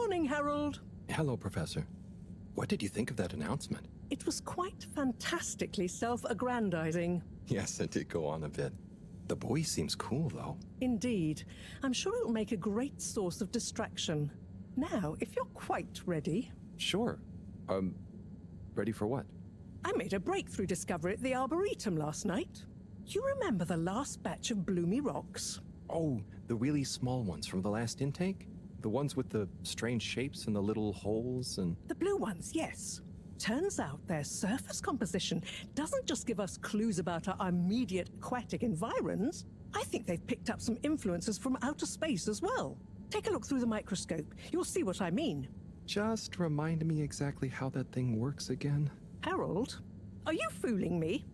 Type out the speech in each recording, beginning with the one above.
Morning, Harold. Hello, Professor. What did you think of that announcement? It was quite fantastically self-aggrandizing. Yes, it did go on a bit. The boy seems cool, though. Indeed. I'm sure it will make a great source of distraction. Now, if you're quite ready... Sure. Ready for what? I made a breakthrough discovery at the Arboretum last night. You remember the last batch of bloomy rocks? Oh, the really small ones from the last intake? The ones with the strange shapes and the little holes and... The blue ones, yes. Turns out their surface composition doesn't just give us clues about our immediate aquatic environs. I think they've picked up some influences from outer space as well. Take a look through the microscope. You'll see what I mean. Just remind me exactly how that thing works again. Harold, are you fooling me?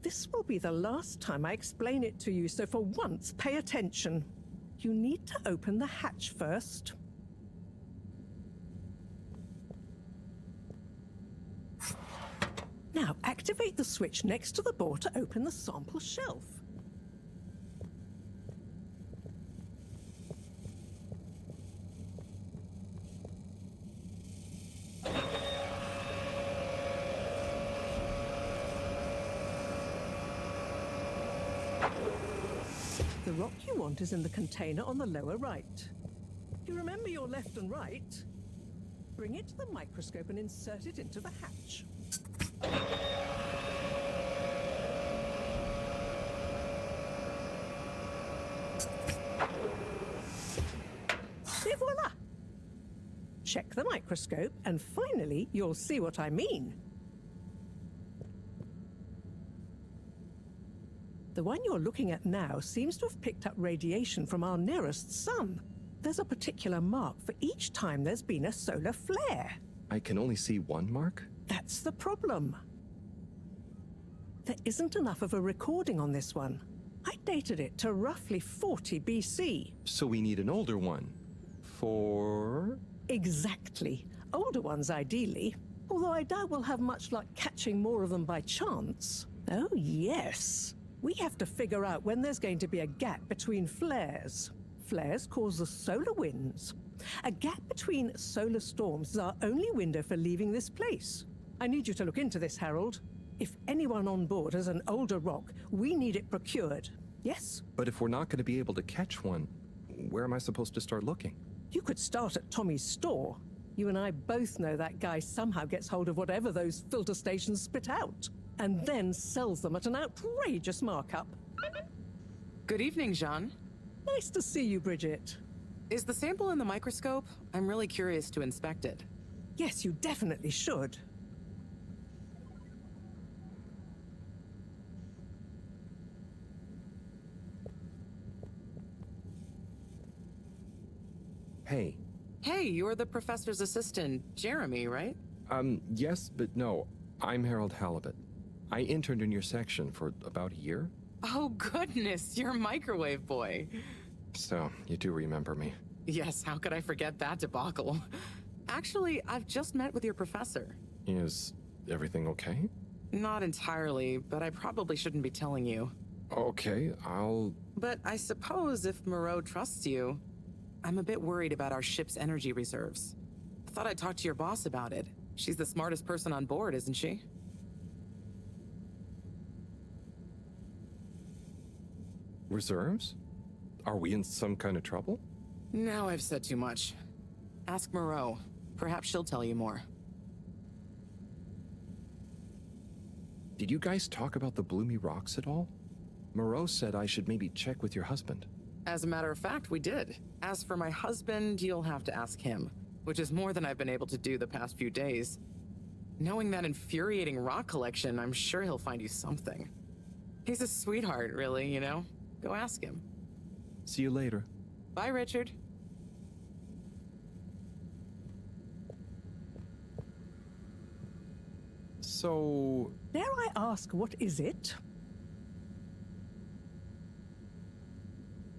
This will be the last time I explain it to you, so for once, pay attention. You need to open the hatch first. Now, activate the switch next to the board to open the sample shelf. The rock you want is in the container on the lower right. You remember your left and right? Bring it to the microscope and insert it into the hatch. Et voila! Check the microscope and finally you'll see what I mean. The one you're looking at now seems to have picked up radiation from our nearest sun. There's a particular mark for each time there's been a solar flare. I can only see one mark? That's the problem. There isn't enough of a recording on this one. I dated it to roughly 40 BC. So we need an older one. For... Exactly. Older ones, ideally. Although I doubt we'll have much luck catching more of them by chance. Oh, yes. We have to figure out when there's going to be a gap between flares. Flares cause the solar winds. A gap between solar storms is our only window for leaving this place. I need you to look into this, Harold. If anyone on board has an older rock, we need it procured. Yes? But if we're not going to be able to catch one, where am I supposed to start looking? You could start at Tommy's store. You and I both know that guy somehow gets hold of whatever those filter stations spit out, and then sells them at an outrageous markup. Good evening, Jean. Nice to see you, Bridget. Is the sample in the microscope? I'm really curious to inspect it. Yes, you definitely should. Hey. Hey, you're the professor's assistant, Jeremy, right? Yes, but no. I'm Harold HALIBUT. I interned in your section for about a year. Oh, goodness, you're microwave boy. So, you do remember me. Yes, how could I forget that debacle? Actually, I've just met with your professor. Is everything okay? Not entirely, but I probably shouldn't be telling you. Okay, I'll... But I suppose if Moreau trusts you, I'm a bit worried about our ship's energy reserves. I thought I'd talk to your boss about it. She's the smartest person on board, isn't she? Reserves? Are we in some kind of trouble? Now I've said too much. Ask Moreau. Perhaps she'll tell you more. Did you guys talk about the bloomy rocks at all? Moreau said I should maybe check with your husband. As a matter of fact, we did. As for my husband, you'll have to ask him, which is more than I've been able to do the past few days. Knowing that infuriating rock collection, I'm sure he'll find you something. He's a sweetheart, really, you know? Go ask him. See you later. Bye, Richard. So... Dare I ask, what is it?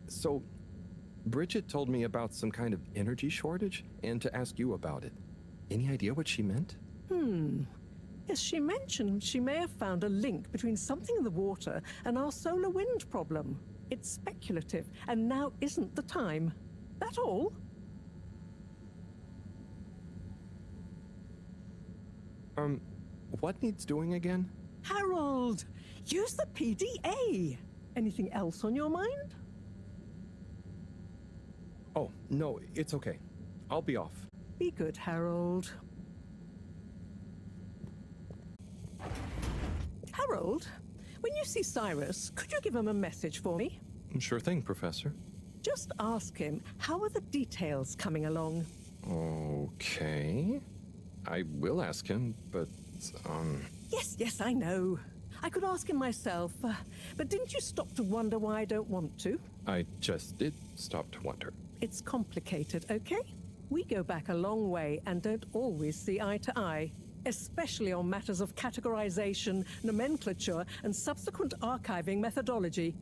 So, Bridget told me about some kind of energy shortage and to ask you about it. Any idea what she meant? Yes, she mentioned she may have found a link between something in the water and our solar wind problem. It's speculative, and now isn't the time. That all? What needs doing again? Harold, use the PDA. Anything else on your mind? Oh, no, it's okay. I'll be off. Be good, Harold. Harold, when you see Cyrus, could you give him a message for me? Sure thing, Professor. Just ask him, how are the details coming along? Okay. I will ask him, but, Yes, I know. I could ask him myself, but didn't you stop to wonder why I don't want to? I just did stop to wonder. It's complicated, okay? We go back a long way and don't always see eye to eye, especially on matters of categorization, nomenclature, and subsequent archiving methodology.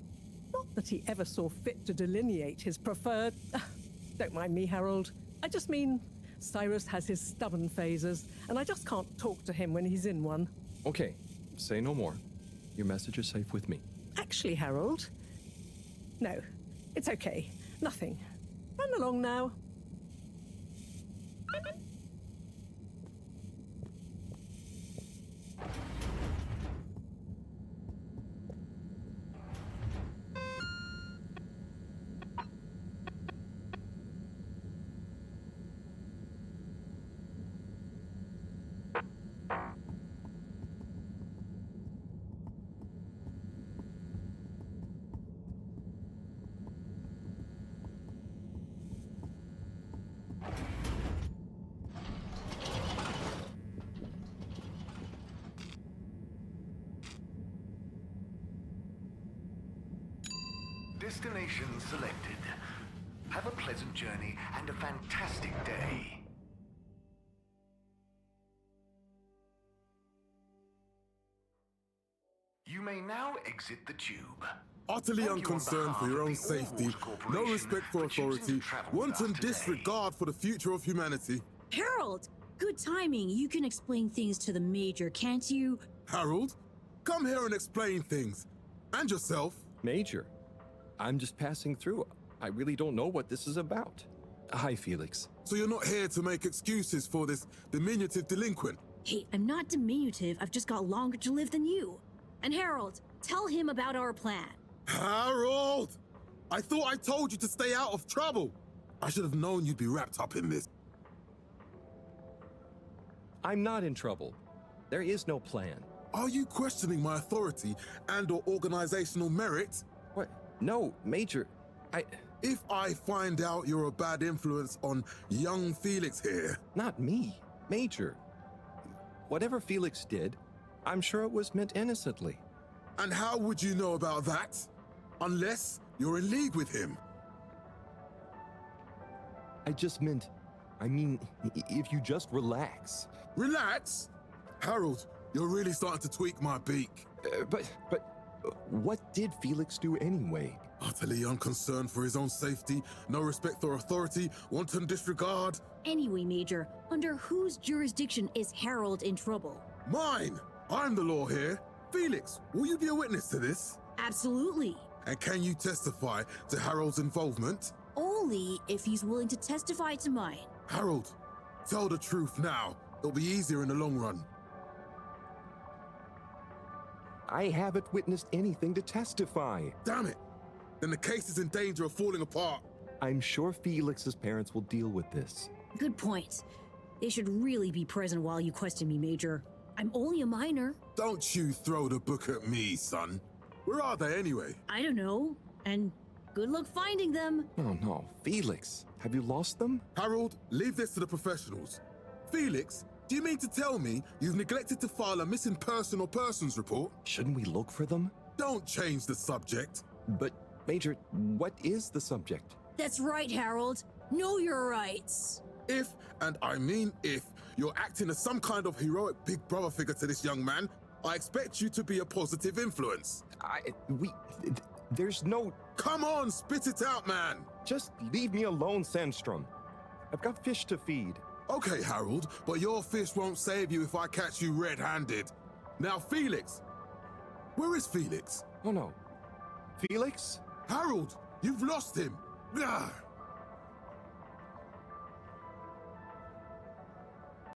Not that he ever saw fit to delineate his preferred... Don't mind me, Harold. I just mean, Cyrus has his stubborn phases, and I just can't talk to him when he's in one. Okay, say no more. Your message is safe with me. Actually, Harold... No, it's okay. Nothing. Run along now. Destination selected. Have a pleasant journey and a fantastic day. You may now exit the tube. Utterly unconcerned for your own safety, no respect for authority, wanton disregard for the future of humanity. Harold! Good timing. You can explain things to the Major, can't you? Harold, come here and explain things. And yourself. Major, I'm just passing through. I really don't know what this is about. Hi, Felix. So you're not here to make excuses for this diminutive delinquent? Hey, I'm not diminutive. I've just got longer to live than you. And Harold, tell him about our plan. Harold! I thought I told you to stay out of trouble. I should have known you'd be wrapped up in this. I'm not in trouble. There is no plan. Are you questioning my authority and/or organizational merit? What? No, Major. If I find out you're a bad influence on young Felix here... Not me. Major. Whatever Felix did, I'm sure it was meant innocently. And how would you know about that? Unless you're in league with him. I mean, if you just relax. Relax? Harold, you're really starting to tweak my beak. But what did Felix do anyway? Utterly unconcerned for his own safety, no respect for authority, wanton disregard. Anyway, Major, under whose jurisdiction is Harold in trouble? Mine! I'm the law here. Felix, will you be a witness to this? Absolutely. And can you testify to Harold's involvement? Only if he's willing to testify to mine. Harold, tell the truth now. It'll be easier in the long run. I haven't witnessed anything to testify. Damn it! Then the case is in danger of falling apart. I'm sure Felix's parents will deal with this. Good point. They should really be present while you question me, Major. I'm only a minor. Don't you throw the book at me, son. Where are they anyway? I don't know. And good luck finding them. Oh no, Felix, have you lost them? Harold, leave this to the professionals. Felix, do you mean to tell me you've neglected to file a missing person or persons report? Shouldn't we look for them? Don't change the subject. But, Major, what is the subject? That's right, Harold. Know your rights. If, and I mean if, you're acting as some kind of heroic big brother figure to this young man, I expect you to be a positive influence. There's no... Come on, spit it out, man! Just leave me alone, Sandstrom. I've got fish to feed. Okay, Harold, but your fish won't save you if I catch you red-handed. Now, Felix! Where is Felix? Oh no. Felix? Harold, you've lost him! Ugh.